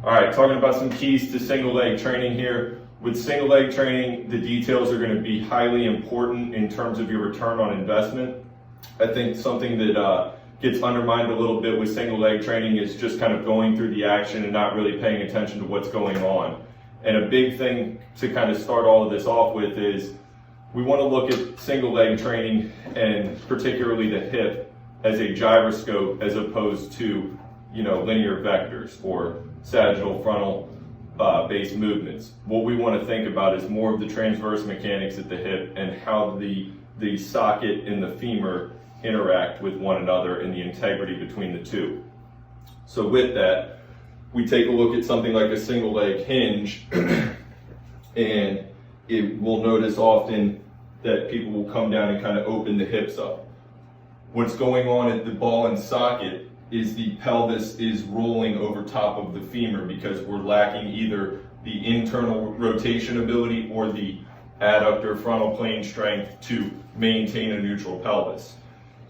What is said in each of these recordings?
All right, talking about some keys to single leg training here. With single leg training, the details are going to be highly important in terms of your return on investment. I think something that gets undermined a little bit with single leg training is just kind of going through the action and not really paying attention to what's going on. And a big thing to kind of start all of this off with is we want to look at single leg training and particularly the hip as a gyroscope as opposed to, linear vectors or sagittal frontal based movements. What we want to think about is more of the transverse mechanics at the hip and how the socket and the femur interact with one another and the integrity between the two. So with that, we take a look at something like a single leg hinge and we'll notice often that people will come down and kind of open the hips up. What's going on at the ball and socket is the pelvis is rolling over top of the femur because we're lacking either the internal rotation ability or the adductor frontal plane strength to maintain a neutral pelvis.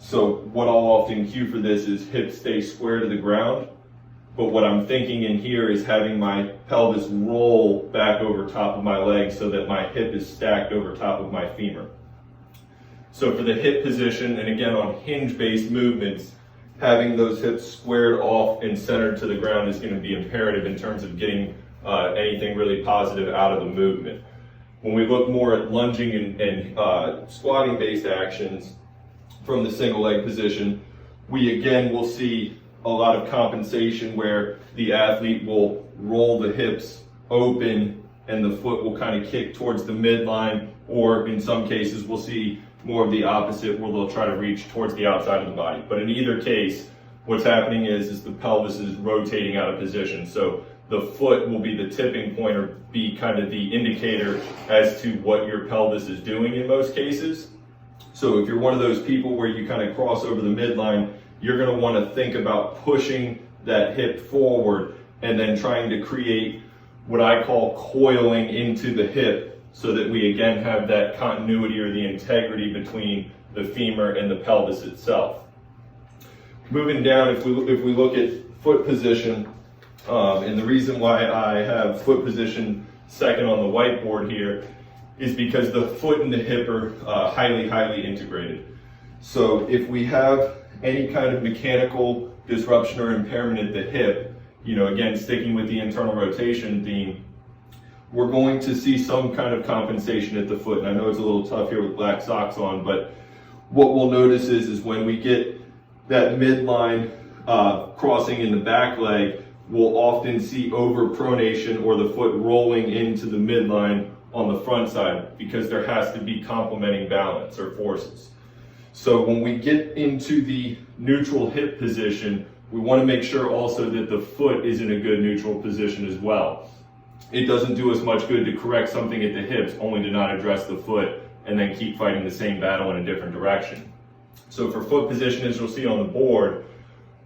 So what I'll often cue for this is hips stay square to the ground, but what I'm thinking in here is having my pelvis roll back over top of my leg so that my hip is stacked over top of my femur. So for the hip position, and again on hinge-based movements, having those hips squared off and centered to the ground is going to be imperative in terms of getting anything really positive out of the movement. When we look more at lunging and squatting based actions from the single leg position, we again will see a lot of compensation where the athlete will roll the hips open and the foot will kind of kick towards the midline, or in some cases we'll see more of the opposite where they'll try to reach towards the outside of the body. But in either case, what's happening is the pelvis is rotating out of position. So the foot will be the tipping point or be kind of the indicator as to what your pelvis is doing in most cases. So if you're one of those people where you kind of cross over the midline, you're going to want to think about pushing that hip forward and then trying to create what I call coiling into the hip so that we again have that continuity or the integrity between the femur and the pelvis itself. Moving down, if we look at foot position, and the reason why I have foot position second on the whiteboard here is because the foot and the hip are highly integrated. So if we have any kind of mechanical disruption or impairment at the hip, again, sticking with the internal rotation theme, we're going to see some kind of compensation at the foot. And I know it's a little tough here with black socks on, but what we'll notice is when we get that midline crossing in the back leg, we'll often see overpronation or the foot rolling into the midline on the front side because there has to be complementing balance or forces. So when we get into the neutral hip position, we want to make sure also that the foot is in a good neutral position as well. It doesn't do us much good to correct something at the hips only to not address the foot and then keep fighting the same battle in a different direction. So for foot position, as you'll see on the board,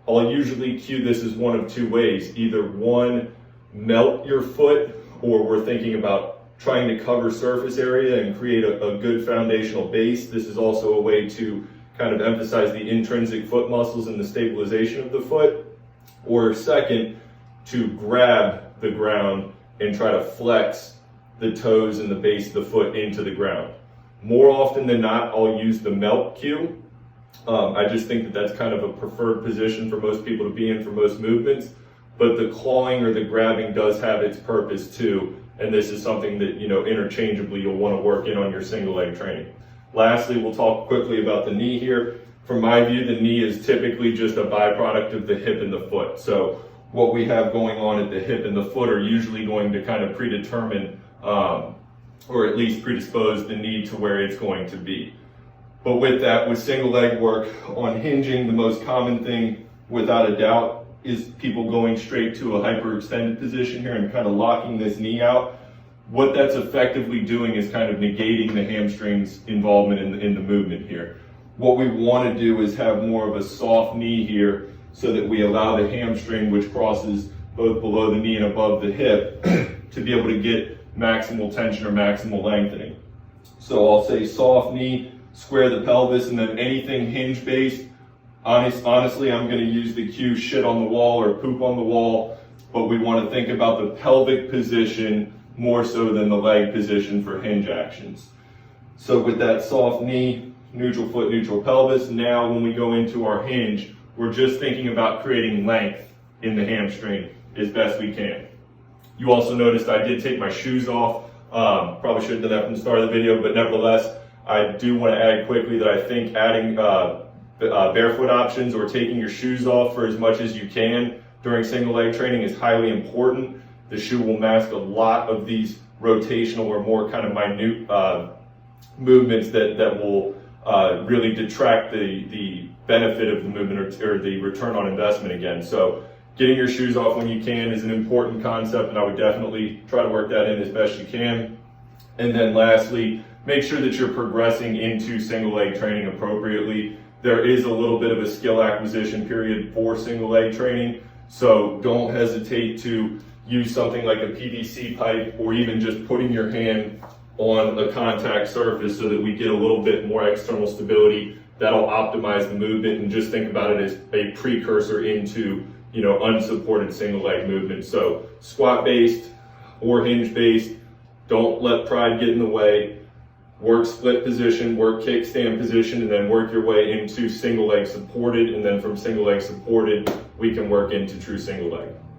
I'll usually cue this as one of two ways. Either one, melt your foot, or we're thinking about trying to cover surface area and create a good foundational base. This is also a way to kind of emphasize the intrinsic foot muscles and the stabilization of the foot. Or second, to grab the ground and try to flex the toes and the base of the foot into the ground. More often than not, I'll use the melt cue. I just think that that's kind of a preferred position for most people to be in for most movements, but the clawing or the grabbing does have its purpose too, and this is something that, interchangeably you'll want to work in on your single leg training. Lastly, we'll talk quickly about the knee here. From my view, the knee is typically just a byproduct of the hip and the foot. So what we have going on at the hip and the foot are usually going to kind of predetermine or at least predispose the knee to where it's going to be. But with that, with single leg work on hinging, the most common thing without a doubt is people going straight to a hyperextended position here and kind of locking this knee out. What that's effectively doing is kind of negating the hamstring's involvement in the movement here. What we want to do is have more of a soft knee here so that we allow the hamstring, which crosses both below the knee and above the hip, to be able to get maximal tension or maximal lengthening. So I'll say soft knee, square the pelvis, and then anything hinge based, honestly, I'm going to use the cue shit on the wall or poop on the wall, but we want to think about the pelvic position more so than the leg position for hinge actions. So with that soft knee, neutral foot, neutral pelvis, now when we go into our hinge, we're just thinking about creating length in the hamstring as best we can. You also noticed I did take my shoes off. Probably should have done that from the start of the video, but nevertheless, I do want to add quickly that I think adding barefoot options or taking your shoes off for as much as you can during single leg training is highly important. The shoe will mask a lot of these rotational or more kind of minute movements that will really detract the benefit of the movement or the return on investment again. So getting your shoes off when you can is an important concept, and I would definitely try to work that in as best you can. And then lastly, make sure that you're progressing into single leg training appropriately. There is a little bit of a skill acquisition period for single leg training, so don't hesitate to use something like a PVC pipe or even just putting your hand on a contact surface so that we get a little bit more external stability. That'll optimize the movement, and just think about it as a precursor into unsupported single leg movement. So squat based or hinge based, don't let pride get in the way. Work split position, work kickstand position, and then work your way into single leg supported, and then from single leg supported we can work into true single leg.